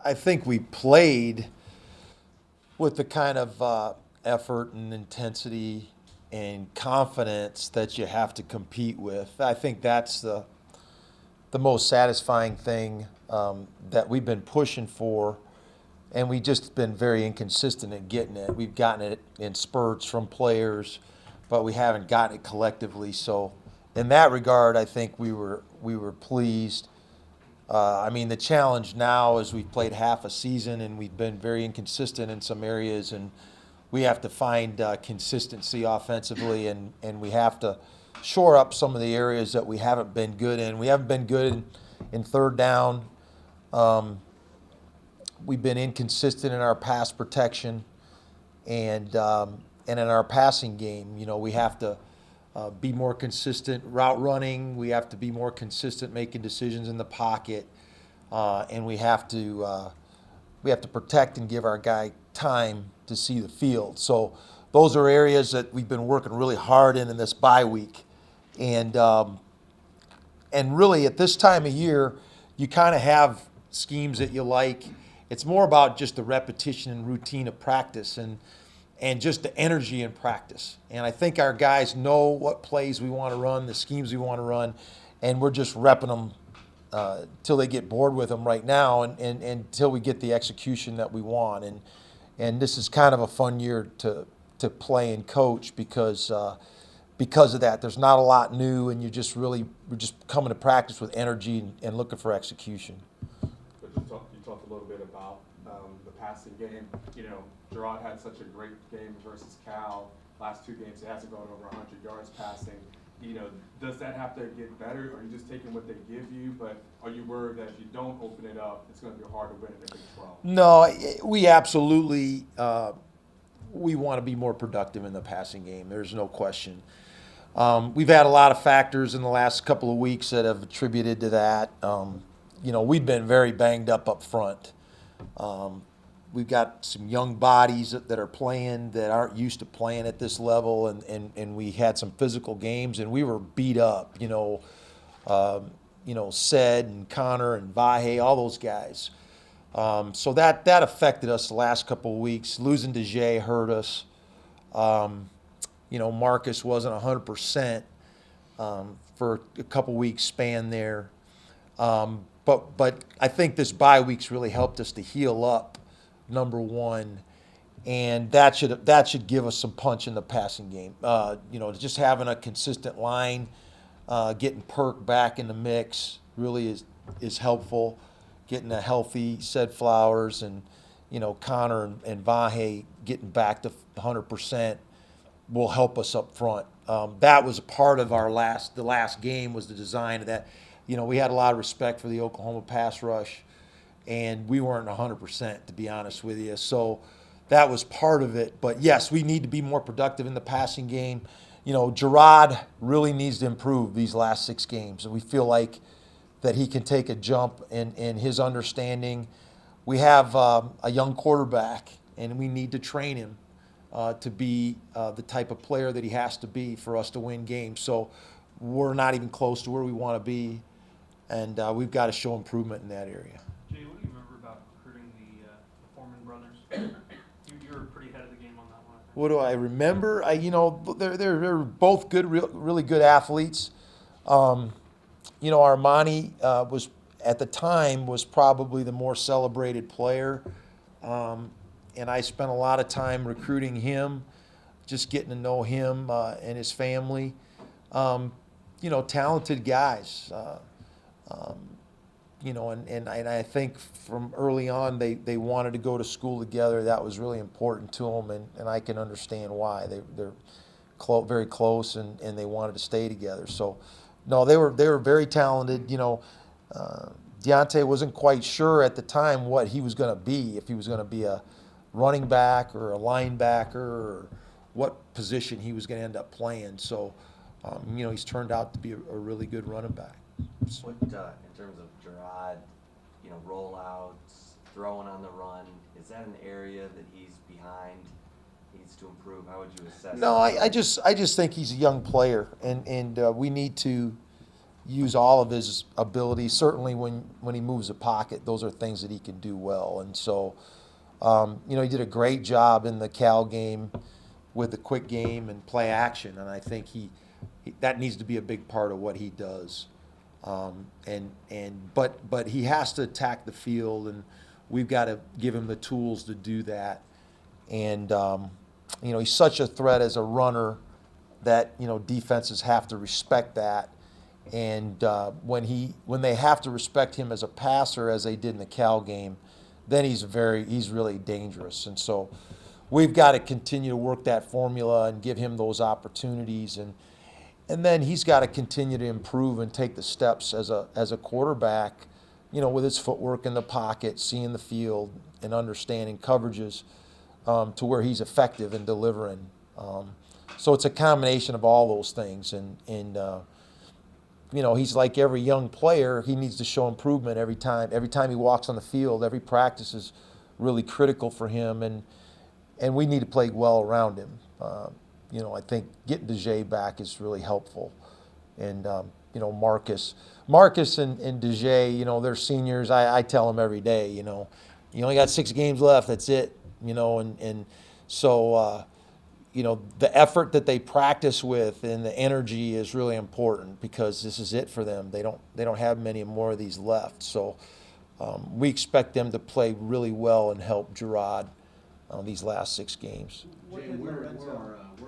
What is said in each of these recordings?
I think we played with the kind of effort and intensity and confidence that you have to compete with. I think that's the most satisfying thing that we've been pushing for, and we just been very inconsistent in getting it. We've gotten it in spurts from players, but we haven't gotten it collectively. So, in that regard, I think we were pleased. I mean, the challenge now is we've played half a season and we've been very inconsistent in some areas, and we have to find consistency offensively, and we have to shore up some of the areas that we haven't been good in. We haven't been good in third down. We've been inconsistent in our pass protection, and in our passing game. You know, we have to be more consistent route running. We have to be more consistent making decisions in the pocket, and we have to protect and give our guy time to see the field. So those are areas that we've been working really hard in this bye week, and really at this time of year, you kind of have schemes that you like. It's more about just the repetition and routine of practice and just the energy in practice. And I think our guys know what plays we want to run, the schemes we want to run, and we're just repping them till they get bored with them right now, and until we get the execution that we want. And this is kind of a fun year to play and coach because of that. There's not a lot new, and we're just coming to practice with energy and looking for execution. But you talked a little bit about the passing game. You know, Gerard had such a great game versus Cal. Last two games, he hasn't gone over 100 yards passing. You know, does that have to get better? Or are you just taking what they give you? But are you worried that if you don't open it up, it's going to be hard to win in the Big 12? No, we absolutely we want to be more productive in the passing game. There's no question. We've had a lot of factors in the last couple of weeks that have attributed to that. You know, we've been very banged up front. We've got some young bodies that are playing that aren't used to playing at this level, and we had some physical games, and we were beat up. Sed and Connor and Vahe, all those guys. So that affected us the last couple of weeks. Losing to Jay hurt us. Marcus wasn't 100% for a couple weeks span there. But I think this bye week's really helped us to heal up, number one, and that should give us some punch in the passing game. Just having a consistent line, getting Perk back in the mix really is helpful. Getting a healthy Sed Flowers and Connor and Vahe getting back to 100% will help us up front. That was a part of the last game was the design of that. We had a lot of respect for the Oklahoma pass rush, and we weren't 100%, to be honest with you. So that was part of it. But yes, we need to be more productive in the passing game. Gerard really needs to improve these last 6 games, and we feel like that he can take a jump in his understanding. We have a young quarterback, and we need to train him to be the type of player that he has to be for us to win games. So we're not even close to where we want to be, and we've got to show improvement in that area. Jay, what do you remember about recruiting the Foreman brothers? You were pretty ahead of the game on that one, I think. What do I remember? They're both good, really good athletes. Armani was at the time was probably the more celebrated player, and I spent a lot of time recruiting him, just getting to know him and his family. Talented guys. And I think from early on they wanted to go to school together. That was really important to them, and I can understand why. They're very close, and they wanted to stay together. So, no, they were very talented. Deontay wasn't quite sure at the time what he was going to be, if he was going to be a running back or a linebacker or what position he was going to end up playing. So, he's turned out to be a really good running back. What, in terms of Gerard, rollouts, throwing on the run, is that an area that he's behind, needs to improve? How would you assess No, that? I just think he's a young player, and we need to use all of his abilities. Certainly when he moves the pocket, those are things that he can do well. And so, he did a great job in the Cal game with the quick game and play action, and I think that needs to be a big part of what he does. But he has to attack the field, and we've got to give him the tools to do that. And he's such a threat as a runner that defenses have to respect that. And when they have to respect him as a passer, as they did in the Cal game, then he's really dangerous. And so we've got to continue to work that formula and give him those opportunities. And then he's got to continue to improve and take the steps as a quarterback, with his footwork in the pocket, seeing the field, and understanding coverages to where he's effective in delivering. So it's a combination of all those things. And he's like every young player. He needs to show improvement every time. Every time he walks on the field, every practice is really critical for him. And we need to play well around him. I think getting Jay back is really helpful. And, Marcus and Jay, they're seniors. I tell them every day, you only got 6 games left. That's it, so, the effort that they practice with and the energy is really important because this is it for them. They don't have many more of these left. So we expect them to play really well and help Gerard these last 6 games. Jay, where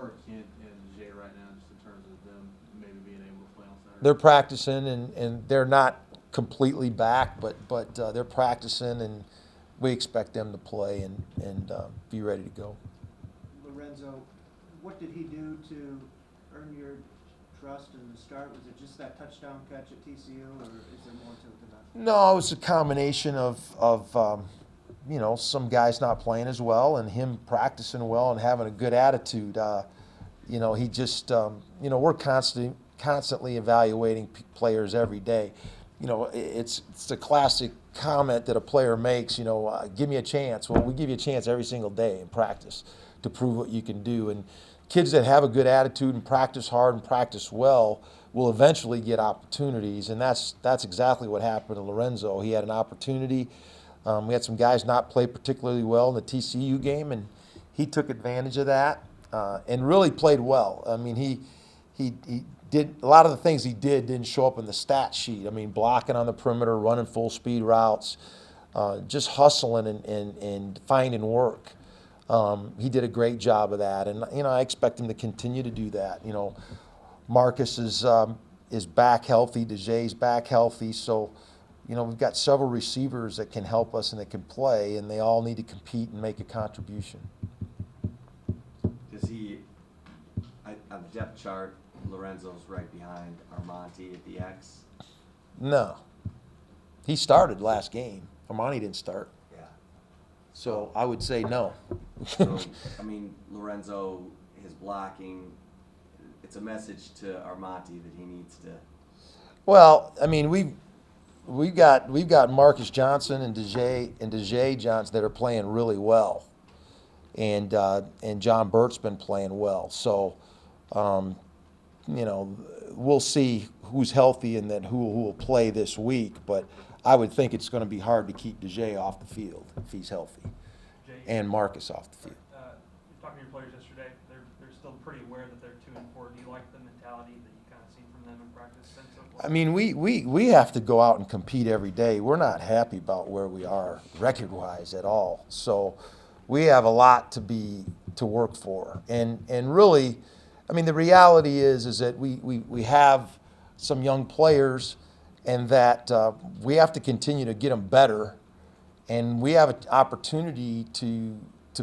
are Kent and Jay right now, just in terms of them maybe being able to play on Saturday? They're practicing and they're not completely back, but they're practicing, and we expect them to play and be ready to go. Lorenzo, what did he do to earn your trust in the start? Was it just that touchdown catch at TCU, or is there more to it than that? No, it was a combination of some guys not playing as well and him practicing well and having a good attitude. He just, we're constantly evaluating players every day. It's a classic comment that a player makes, give me a chance. Well, we give you a chance every single day in practice to prove what you can do. And kids that have a good attitude and practice hard and practice well will eventually get opportunities. And that's exactly what happened to Lorenzo. He had an opportunity. We had some guys not play particularly well in the TCU game, and he took advantage of that and really played well. I mean, he did a lot of the things he didn't show up in the stat sheet. I mean, blocking on the perimeter, running full speed routes, just hustling and finding work. He did a great job of that, and I expect him to continue to do that. Marcus is back healthy, DeJay's back healthy, so we've got several receivers that can help us and that can play, and they all need to compete and make a contribution. Does he, on the depth chart, Lorenzo's right behind Armonte at the X? No, he started last game. Armani didn't start, Yeah. so I would say no. So, Lorenzo, his blocking, it's a message to Armonte that he needs to. Well, we've got Marcus Johnson and DeJay Johnson that are playing really well, and John Burt's been playing well. So, we'll see who's healthy and then who will play this week. But I would think it's going to be hard to keep DeJay off the field if he's healthy, Jay, and Marcus off the field. you're talking to your players yesterday. They're still pretty aware that they're 2-4. Do you like the mentality that you kind of see from them in practice since so far? We have to go out and compete every day. We're not happy about where we are record-wise at all. So we have a lot to work for. And really, the reality is that we have some young players, and that we have to continue to get them better. And we have an opportunity to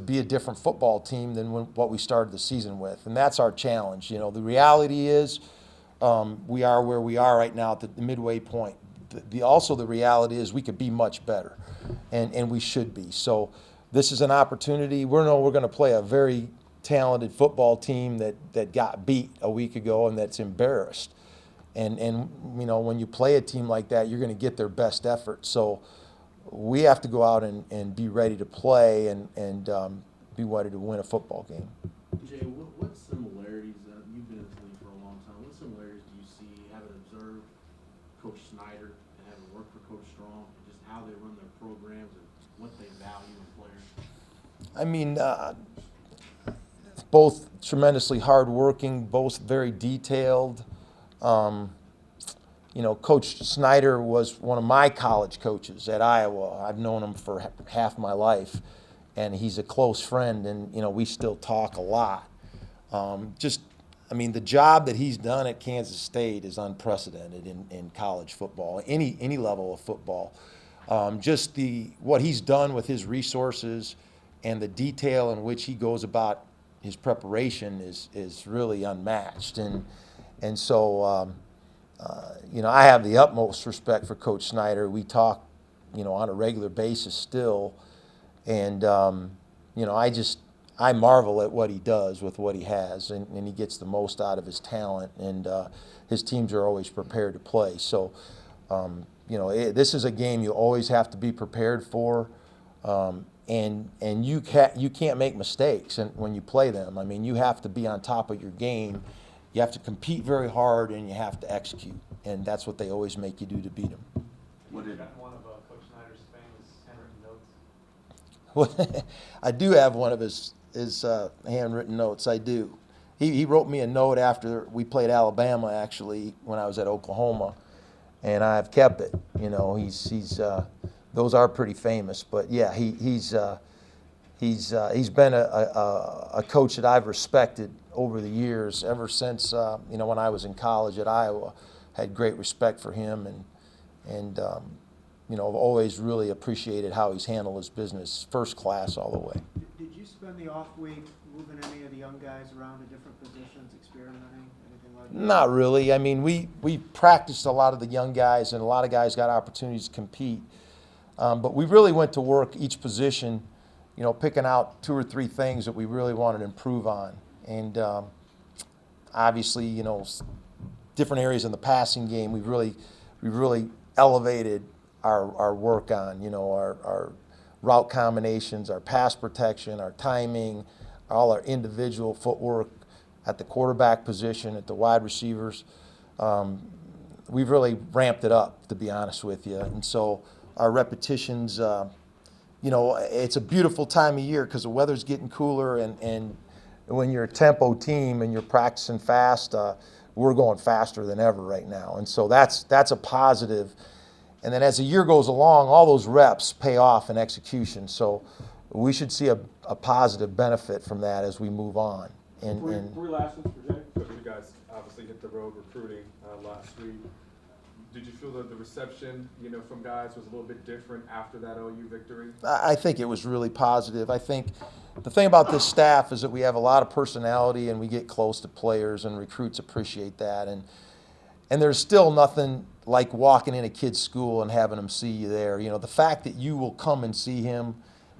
be a different football team than what we started the season with. And that's our challenge. The reality is we are where we are right now at the midway point. Also the reality is we could be much better, and we should be. So this is an opportunity. We're going to play a very talented football team that got beat a week ago and that's embarrassed. And when you play a team like that, you're going to get their best effort. So we have to go out and be ready to play and be ready to win a football game. Jay, what similarities, you've been in this league for a long time, what similarities do you see, having observed Coach Snyder and having worked for Coach Strong, and just how they run their programs and what they value in players? I mean, both tremendously hardworking, both very detailed. You know, Coach Snyder was one of my college coaches at Iowa. I've known him for half my life, and he's a close friend, and, you know, we still talk a lot. I mean, the job that he's done at Kansas State is unprecedented in college football, any level of football. Just what he's done with his resources and the detail in which he goes about his preparation is really unmatched. And so, you know, I have the utmost respect for Coach Snyder. We talk, you know, on a regular basis still. And, you know, I marvel at what he does with what he has, and he gets the most out of his talent, and his teams are always prepared to play. So, you know, this is a game you always have to be prepared for, and you can't make mistakes when you play them. I mean, you have to be on top of your game. You have to compete very hard, and you have to execute, and that's what they always make you do to beat them. What did, One of Coach Snyder's famous handwritten notes. I do have one of his handwritten notes. I do. He wrote me a note after we played Alabama, actually, when I was at Oklahoma, and I've kept it. You know, those are pretty famous. But yeah, he's been a coach that I've respected over the years, ever since you know, when I was in college at Iowa. Had great respect for him, and you know, I've always really appreciated how he's handled his business, first class all the way. Did you spend the off week moving any of the young guys around to different positions, experimenting, anything like that? Not really. I mean, we practiced a lot of the young guys, and a lot of guys got opportunities to compete. But we really went to work each position, you know, picking out 2 or 3 things that we really wanted to improve on. And obviously, you know, different areas in the passing game, we really elevated our work on, you know, our route combinations, our pass protection, our timing, all our individual footwork at the quarterback position, at the wide receivers. We've really ramped it up, to be honest with you. And so our repetitions, you know, it's a beautiful time of year because the weather's getting cooler, and when you're a tempo team and you're practicing fast, we're going faster than ever right now. And so that's a positive. And then as the year goes along, all those reps pay off in execution. So we should see a positive benefit from that as we move on. three last ones for Jay. So you guys obviously hit the road recruiting last week. Did you feel that the reception, you know, from guys was a little bit different after that OU victory? I think it was really positive. I think the thing about this staff is that we have a lot of personality, and we get close to players, and recruits appreciate that. And there's still nothing like walking in a kid's school and having them see you there. You know, the fact that you will come and see him,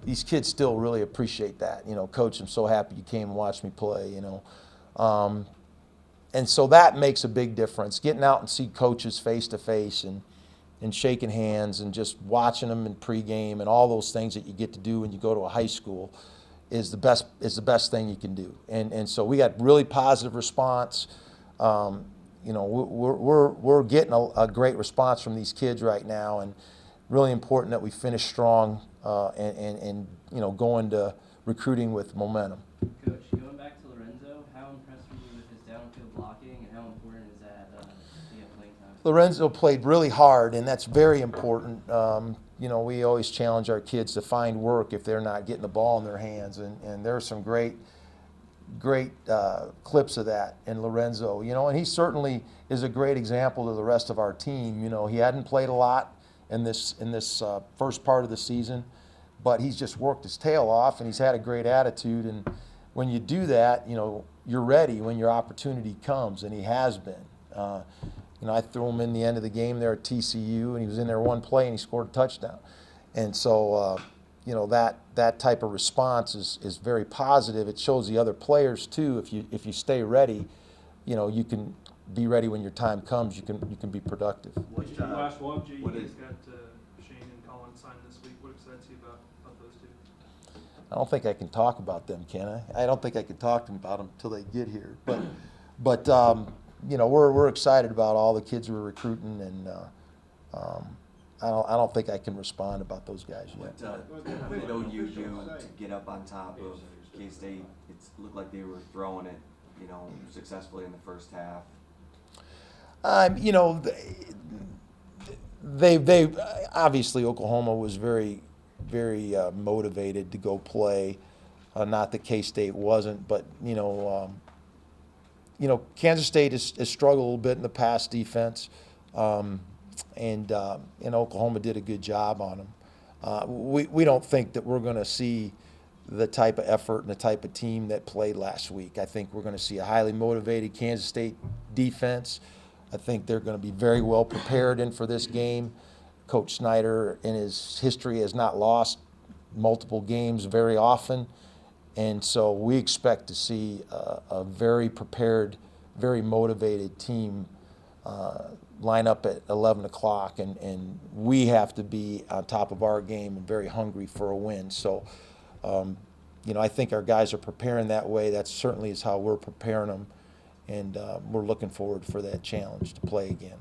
these kids still really appreciate that. You know, Coach, I'm so happy you came and watched me play, you know. And so that makes a big difference. Getting out and see coaches face to face, and shaking hands, and just watching them in pregame, and all those things that you get to do when you go to a high school is the best thing you can do. And so we got really positive response. You know, we're getting a great response from these kids right now, and really important that we finish strong and you know, go into recruiting with momentum. Coach, going back to Lorenzo, how impressed were you with his downfield blocking, and how important is that to get playing time? Lorenzo played really hard, and that's very important. You know, we always challenge our kids to find work if they're not getting the ball in their hands, and there are some great clips of that in Lorenzo. You know, and he certainly is a great example to the rest of our team. You know, he hadn't played a lot in this first part of the season, but he's just worked his tail off, and he's had a great attitude. And when you do that, you know, you're ready when your opportunity comes, and he has been. You know, I threw him in the end of the game there at TCU, and he was in there one play, and he scored a touchdown. And so, you know, that type of response is very positive. It shows the other players too. If you stay ready, you know, you can be ready when your time comes. You can be productive. Last one, Jay, you what guys is- got Shane and Colin signed this week. What excites you about those two? I don't think I can talk about them, can I? I don't think I can talk to them about them until they get here. But you know, we're excited about all the kids we're recruiting, and I don't think I can respond about those guys yet. What did OU do to get up on top of K-State? It looked like they were throwing it, you know, successfully in the first half. You know, they obviously Oklahoma was very motivated to go play. Not that K-State wasn't, but you know, Kansas State has struggled a little bit in the pass defense, and Oklahoma did a good job on them. We don't think that we're going to see the type of effort and the type of team that played last week. I think we're going to see a highly motivated Kansas State defense. I think they're going to be very well prepared in for this game. Coach Snyder, in his history, has not lost multiple games very often. And so we expect to see a very prepared, very motivated team line up at 11 o'clock. And we have to be on top of our game and very hungry for a win. So, you know, I think our guys are preparing that way. That certainly is how we're preparing them. And we're looking forward for that challenge to play again.